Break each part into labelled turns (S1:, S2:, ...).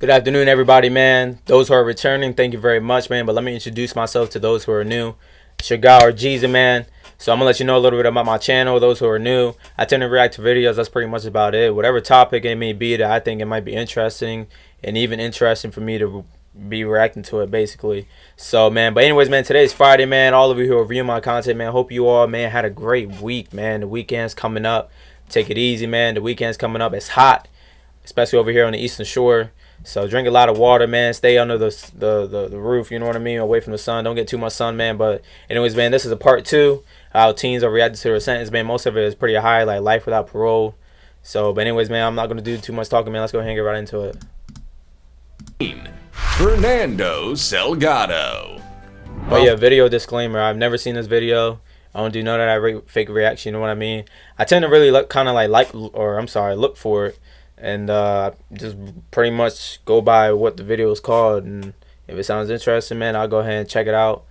S1: Good afternoon, everybody, man. Those who are returning, thank you very much, man. But let me introduce myself to those who are new. It's your guy, or Jesus, man. So I'm going to let you know a little bit about my channel, those who are new. I tend to react to videos. That's pretty much about it. Whatever topic it may be that I think it might be interesting and even interesting for me to be reacting to it, basically. So, man, but anyways, man, today's Friday, man. All of you who are viewing my content, man, hope you all, man, had a great week, man. The weekend's coming up. Take it easy, man. The weekend's coming up. It's hot, especially over here on the Eastern Shore. So drink a lot of water, man. Stay under the roof, you know what I mean? Away from the sun. Don't get too much sun, man. But anyways, man, this is a part 2. How teens are reacting to their sentence, man. Most of it is pretty high, like life without parole. So, but anyways, man, I'm not going to do too much talking, man. Let's go ahead and get right into it.
S2: Fernando Salgado.
S1: Oh, yeah, video disclaimer. I've never seen this video. I don't do none of that fake reaction, you know what I mean? I tend to really look look for it. And just pretty much go by what the video is called, and if it sounds interesting, man, I'll go ahead and check it out.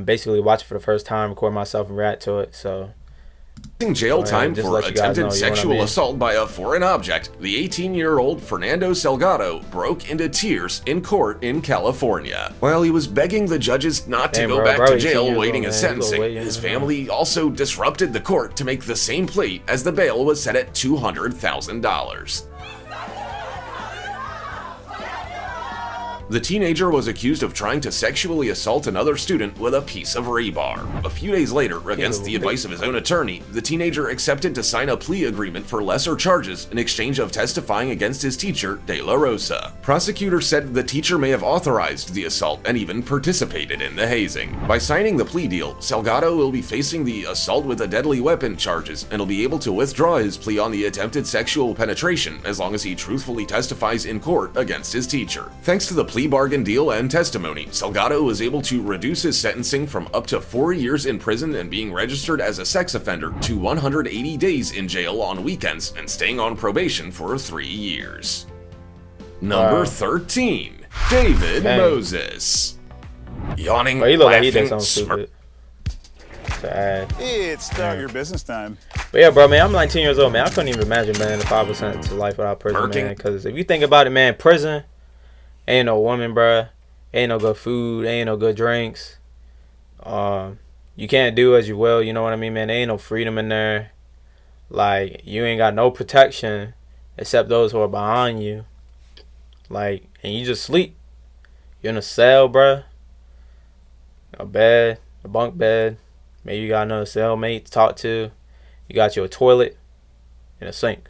S1: Basically watch it for the first time, record myself and react to it. So
S2: Jail time for attempted sexual assault by a foreign object, the 18-year-old Fernando Salgado broke into tears in court in California. While he was begging the judges not to go back to jail waiting his sentencing, his family also disrupted the court to make the same plea as the bail was set at $200,000. The teenager was accused of trying to sexually assault another student with a piece of rebar. A few days later, against the advice of his own attorney, the teenager accepted to sign a plea agreement for lesser charges in exchange of testifying against his teacher, De La Rosa. Prosecutors said the teacher may have authorized the assault and even participated in the hazing. By signing the plea deal, Salgado will be facing the assault with a deadly weapon charges and will be able to withdraw his plea on the attempted sexual penetration as long as he truthfully testifies in court against his teacher. Thanks to the plea bargain deal and testimony, Salgado was able to reduce his sentencing from up to 4 years in prison and being registered as a sex offender to 180 days in jail on weekends and staying on probation for 3 years. Number 13. David Moses. Yawning,
S1: he looked like he
S2: laughing,
S1: did something stupid.
S3: It's not your business time.
S1: But yeah, bro, man, I'm 19 years old, man. I couldn't even imagine, man, the 5% to life without prison, man. Because if you think about it, man, prison ain't no woman, bruh. Ain't no good food. Ain't no good drinks. You can't do as you will. You know what I mean, man? There ain't no freedom in there. Like, you ain't got no protection except those who are behind you. Like, and you just sleep. You're in a cell, bruh. A bed, a bunk bed. Maybe you got another cellmate to talk to. You got your toilet and a sink.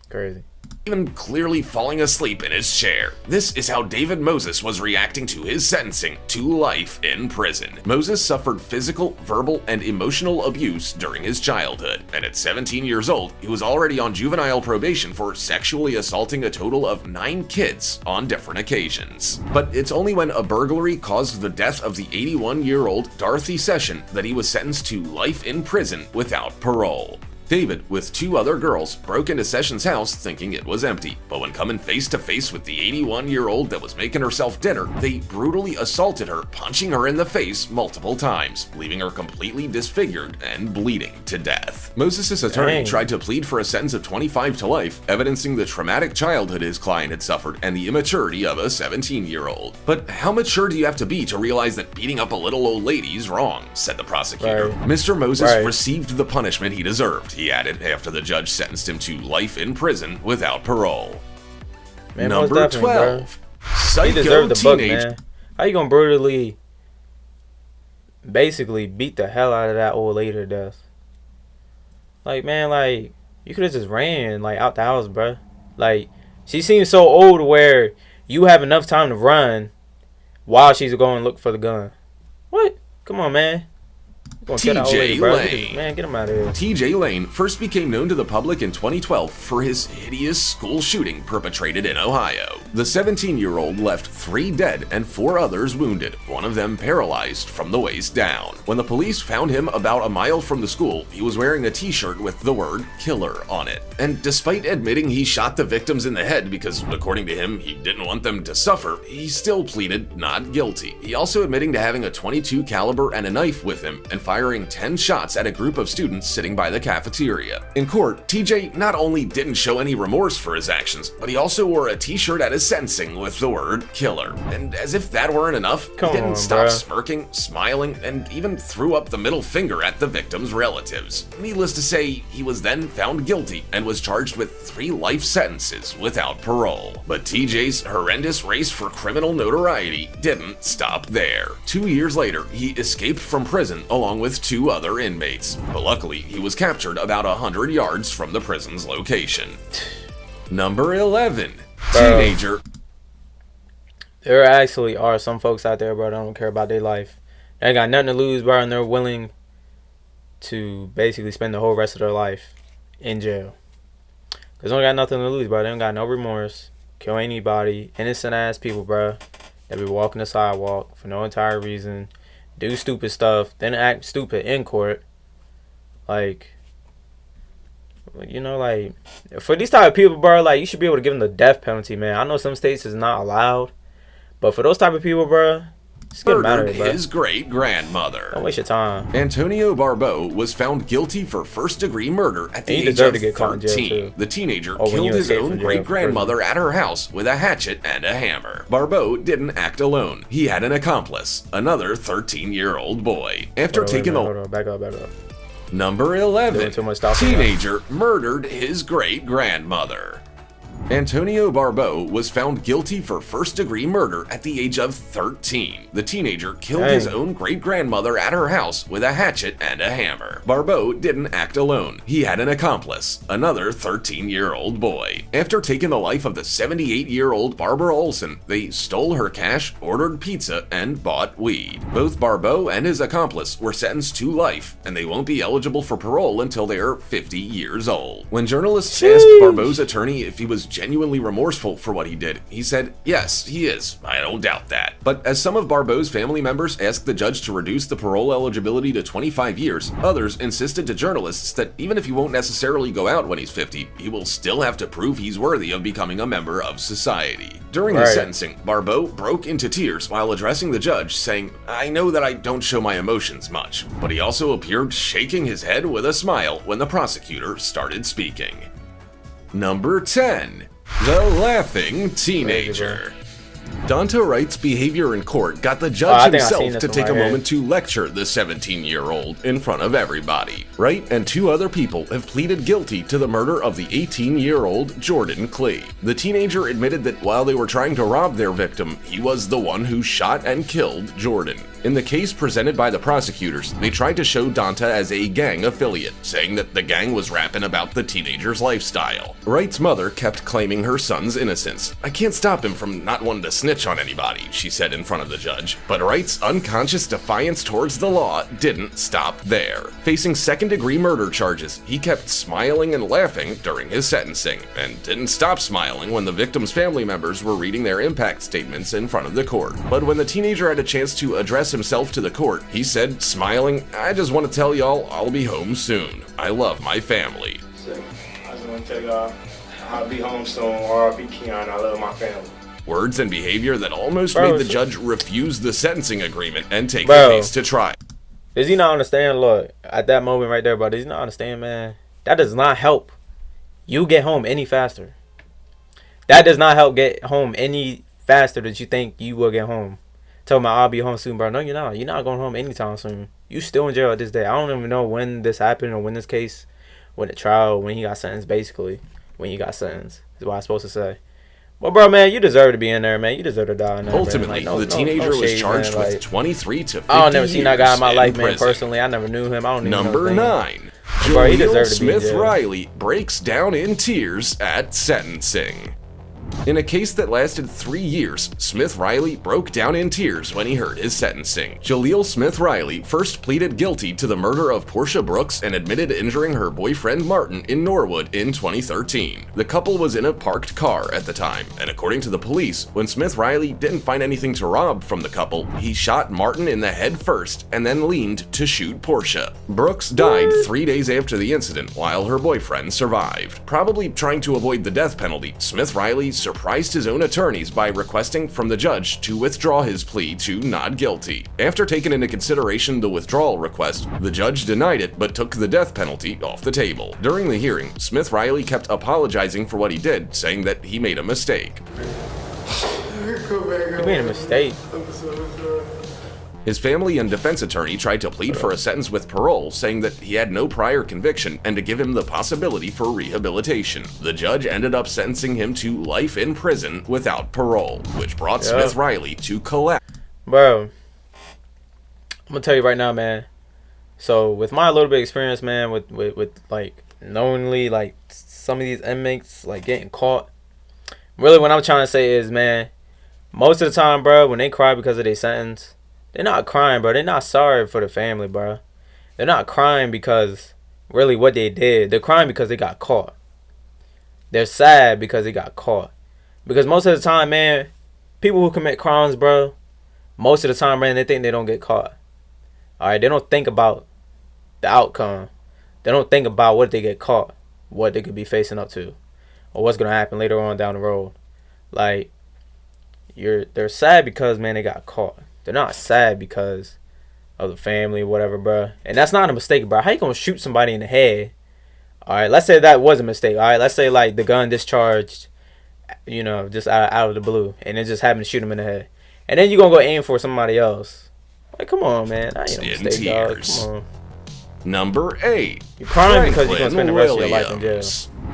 S1: Crazy.
S2: Even clearly falling asleep in his chair. This is how David Moses was reacting to his sentencing to life in prison. Moses suffered physical, verbal, and emotional abuse during his childhood, and at 17 years old, he was already on juvenile probation for sexually assaulting a total of 9 kids on different occasions. But it's only when a burglary caused the death of the 81-year-old Dorothy Session that he was sentenced to life in prison without parole. David, with 2 other girls, broke into Sessions' house thinking it was empty, but when coming face to face with the 81-year-old that was making herself dinner, they brutally assaulted her, punching her in the face multiple times, leaving her completely disfigured and bleeding to death. Moses' attorney tried to plead for a sentence of 25 to life, evidencing the traumatic childhood his client had suffered and the immaturity of a 17-year-old. But how mature do you have to be to realize that beating up a little old lady is wrong, said the prosecutor. Mr. Moses received the punishment he deserved, he added, after the judge sentenced him to life in prison without parole.
S1: Man,
S2: Number 12.
S1: He deserved the book, man. How you gonna brutally, basically beat the hell out of that old lady to death? Like, man, like, you could have just ran, like, out the house, bro. Like, she seems so old where you have enough time to run while she's going to look for the gun. What? Come on, man.
S2: TJ Lane.
S1: Man, get him out of here.
S2: TJ Lane first became known to the public in 2012 for his hideous school shooting perpetrated in Ohio. The 17-year-old left 3 dead and 4 others wounded, one of them paralyzed from the waist down. When the police found him about a mile from the school, he was wearing a t-shirt with the word killer on it. And despite admitting he shot the victims in the head because, according to him, he didn't want them to suffer, he still pleaded not guilty. He also admitting to having a .22 caliber and a knife with him and firing 10 shots at a group of students sitting by the cafeteria. In court, TJ not only didn't show any remorse for his actions, but he also wore a t-shirt at his sentencing with the word killer. And as if that weren't enough, he didn't stop smirking, smiling, and even threw up the middle finger at the victims' relatives. Needless to say, he was then found guilty and was charged with 3 life sentences without parole. But TJ's horrendous race for criminal notoriety didn't stop there. 2 years later, he escaped from prison along with 2 other inmates. But luckily, he was captured about 100 yards from the prison's location. Number 11. Teenager.
S1: There actually are some folks out there, bro, that don't care about their life. They ain't got nothing to lose, bro, and they're willing to basically spend the whole rest of their life in jail. Because they don't got nothing to lose, bro. They don't got no remorse. Kill anybody. Innocent ass people, bro. They be walking the sidewalk for no entire reason. Do stupid stuff. Then act stupid in court. Like, you know, like, for these type of people, bro, like, you should be able to give them the death penalty, man. I know some states is not allowed, but for those type of people, bro, just get them out of it, bro.
S2: His great-grandmother.
S1: Don't waste your time.
S2: Antonio Barbeau was found guilty for first-degree murder at the age of 13. The teenager killed his own great-grandmother at her house with a hatchet and a hammer. Barbeau didn't act alone. He had an accomplice, another 13-year-old boy. After taking the...
S1: Back up.
S2: Number 11. Teenager murdered his great-grandmother. Antonio Barbeau was found guilty for first-degree murder at the age of 13. The teenager killed his own great-grandmother at her house with a hatchet and a hammer. Barbeau didn't act alone. He had an accomplice, another 13-year-old boy. After taking the life of the 78-year-old Barbara Olson, they stole her cash, ordered pizza, and bought weed. Both Barbeau and his accomplice were sentenced to life, and they won't be eligible for parole until they are 50 years old. When journalists asked Barbeau's attorney if he was genuinely remorseful for what he did, he said, "Yes, he is. I don't doubt that." But as some of Barbeau's family members asked the judge to reduce the parole eligibility to 25 years, others insisted to journalists that even if he won't necessarily go out when he's 50, he will still have to prove he's worthy of becoming a member of society. During his sentencing, Barbeau broke into tears while addressing the judge, saying, "I know that I don't show my emotions much," but he also appeared shaking his head with a smile when the prosecutor started speaking. Number 10. The Laughing Teenager. Donta Wright's behavior in court got the judge himself to take a moment to lecture the 17-year-old in front of everybody. Wright and 2 other people have pleaded guilty to the murder of the 18-year-old Jordan Clee. The teenager admitted that while they were trying to rob their victim, he was the one who shot and killed Jordan. In the case presented by the prosecutors, they tried to show Donta as a gang affiliate, saying that the gang was rapping about the teenager's lifestyle. Wright's mother kept claiming her son's innocence. "I can't stop him from not wanting to snitch on anybody," she said in front of the judge. But Wright's unconscious defiance towards the law didn't stop there. Facing second-degree murder charges, he kept smiling and laughing during his sentencing, and didn't stop smiling when the victim's family members were reading their impact statements in front of the court. But when the teenager had a chance to address himself to the court, he said, smiling, "I just want to tell y'all I'll be home soon. I love my family."
S4: I just want to tell y'all I'll be home soon, or I'll be Keon. I love my family.
S2: Words and behavior that almost made the judge refuse the sentencing agreement and take the case to trial.
S1: Does he not understand? Look, at that moment right there, bro, does he not understand, man? That does not help you get home any faster. That does not help get home any faster that you think you will get home. Tell me I'll be home soon, bro. No, you're not. You're not going home anytime soon. You still in jail at this day. I don't even know when this happened or when this case, when the trial, when he got sentenced, basically. When he got sentenced is what I'm supposed to say. Well, bro, man, you deserve to be in there, man. You deserve to die in there.
S2: Ultimately, the teenager was charged with 23 to 50
S1: I don't never seen that guy in my life, man,
S2: prison.
S1: personally. I never knew him. I don't even know
S2: Number
S1: his name.
S2: 9.
S1: Bro, he deserved
S2: Jaleel
S1: to be in
S2: Smith
S1: jail.
S2: Riley breaks down in tears at sentencing. In a case that lasted 3 years, Smith Riley broke down in tears when he heard his sentencing. Jaleel Smith Riley first pleaded guilty to the murder of Portia Brooks and admitted injuring her boyfriend Martin in Norwood in 2013. The couple was in a parked car at the time, and according to the police, when Smith Riley didn't find anything to rob from the couple, he shot Martin in the head first and then leaned to shoot Portia. Brooks died 3 days after the incident, while her boyfriend survived. Probably trying to avoid the death penalty, Smith Riley surprised his own attorneys by requesting from the judge to withdraw his plea to not guilty. After taking into consideration the withdrawal request, the judge denied it but took the death penalty off the table. During the hearing, Smith Riley kept apologizing for what he did, saying that he made a mistake.
S1: You made a mistake.
S2: His family and defense attorney tried to plead for a sentence with parole, saying that he had no prior conviction and to give him the possibility for rehabilitation. The judge ended up sentencing him to life in prison without parole, which brought Smith Riley to collapse.
S1: Bro, I'm gonna tell you right now, man. So with my little bit of experience, man, with like knowingly like some of these inmates like getting caught. Really, what I'm trying to say is, man, most of the time, bro, when they cry because of their sentence, they're not crying, bro. They're not sorry for the family, bro. They're not crying because really what they did. They're crying because they got caught. They're sad because they got caught. Because most of the time, man, people who commit crimes, bro, most of the time, man, they think they don't get caught. Alright, they don't think about the outcome. They don't think about what they get caught, what they could be facing up to, or what's gonna happen later on down the road. Like, they're sad because, man, they got caught. They're not sad because of the family or whatever, bro. And that's not a mistake, bro. How you gonna shoot somebody in the head? Alright, let's say that was a mistake. Alright, let's say like the gun discharged, you know, just out of the blue, and it just happened to shoot him in the head. And then you gonna go aim for somebody else. Like, come on, man. That ain't a mistake, dog. Come on.
S2: Number 8.
S1: You're crying because you're gonna spend the rest of your life in jail.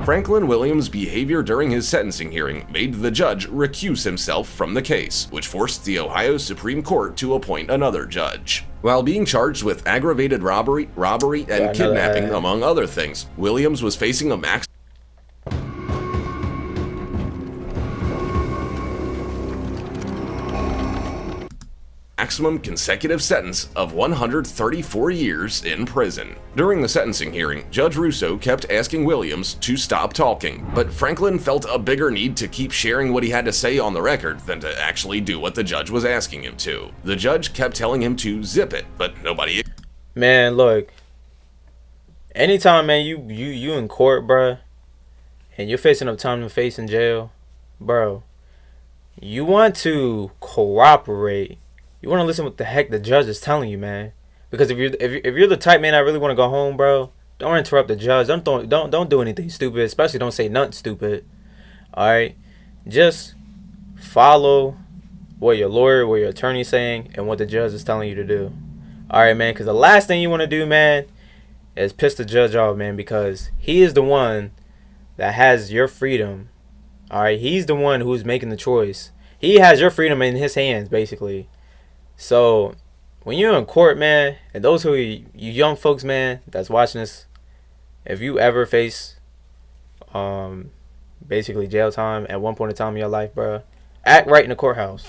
S2: Franklin Williams' behavior during his sentencing hearing made the judge recuse himself from the case, which forced the Ohio Supreme Court to appoint another judge. While being charged with aggravated robbery, and kidnapping, among other things, Williams was facing a maximum consecutive sentence of 134 years in prison. During the sentencing hearing, Judge Russo kept asking Williams to stop talking, but Franklin felt a bigger need to keep sharing what he had to say on the record than to actually do what the judge was asking him to. The judge kept telling him to zip it, but nobody...
S1: Man, look. Anytime, man, you in court, bro, and you're facing up time to face in jail, bro, you want to cooperate. You want to listen what the heck the judge is telling you, man. Because if you're the type, man, I really want to go home, bro, don't interrupt the judge. Don't do anything stupid. Especially don't say nothing stupid. All right, just follow what your lawyer, what your attorney's saying, and what the judge is telling you to do. All right, man. Because the last thing you want to do, man, is piss the judge off, man. Because he is the one that has your freedom. All right, he's the one who's making the choice. He has your freedom in his hands, basically. So, when you're in court, man, and those who you young folks, man, that's watching this, if you ever face, basically jail time at one point in time in your life, bro, act right in the courthouse.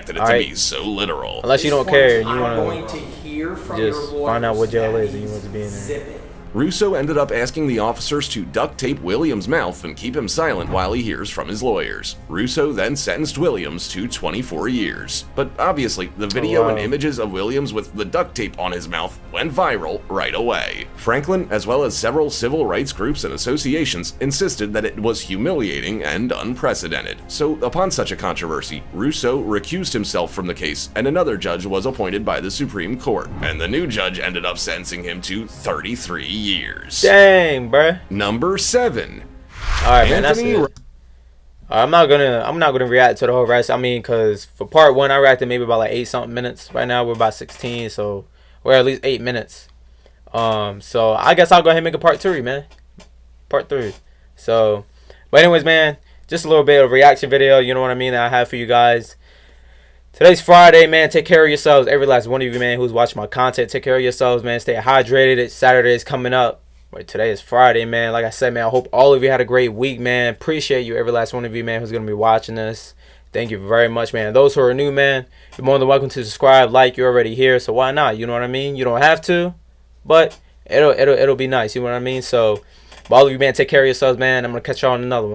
S2: That it to be so literal.
S1: Unless you don't care and you want to just find out what jail is and you want to be in there.
S2: Russo ended up asking the officers to duct tape Williams' mouth and keep him silent while he hears from his lawyers. Russo then sentenced Williams to 24 years. But obviously, the video and images of Williams with the duct tape on his mouth went viral right away. Franklin, as well as several civil rights groups and associations, insisted that it was humiliating and unprecedented. So, upon such a controversy, Russo recused himself from the case, and another judge was appointed by the Supreme Court. And the new judge ended up sentencing him to 33 years.
S1: Dang, bruh.
S2: Number 7.
S1: Alright, man, that's it. I'm not gonna react to the whole rest. I mean, cause for part 1 I reacted maybe about like 8-something minutes. Right now we're about 16, so we're at least 8 minutes. So I guess I'll go ahead and make a part 3, man. Part 3. So, but anyways, man, just a little bit of reaction video, you know what I mean, that I have for you guys. Today's Friday, man. Take care of yourselves. Every last one of you, man, who's watching my content. Take care of yourselves, man. Stay hydrated. Saturday is coming up. Wait, today is Friday, man. Like I said, man, I hope all of you had a great week, man. Appreciate you, every last one of you, man, who's going to be watching this. Thank you very much, man. Those who are new, man, you're more than welcome to subscribe. Like, you're already here, so why not? You know what I mean? You don't have to, but it'll be nice. You know what I mean? So, all of you, man, take care of yourselves, man. I'm going to catch y'all on another one.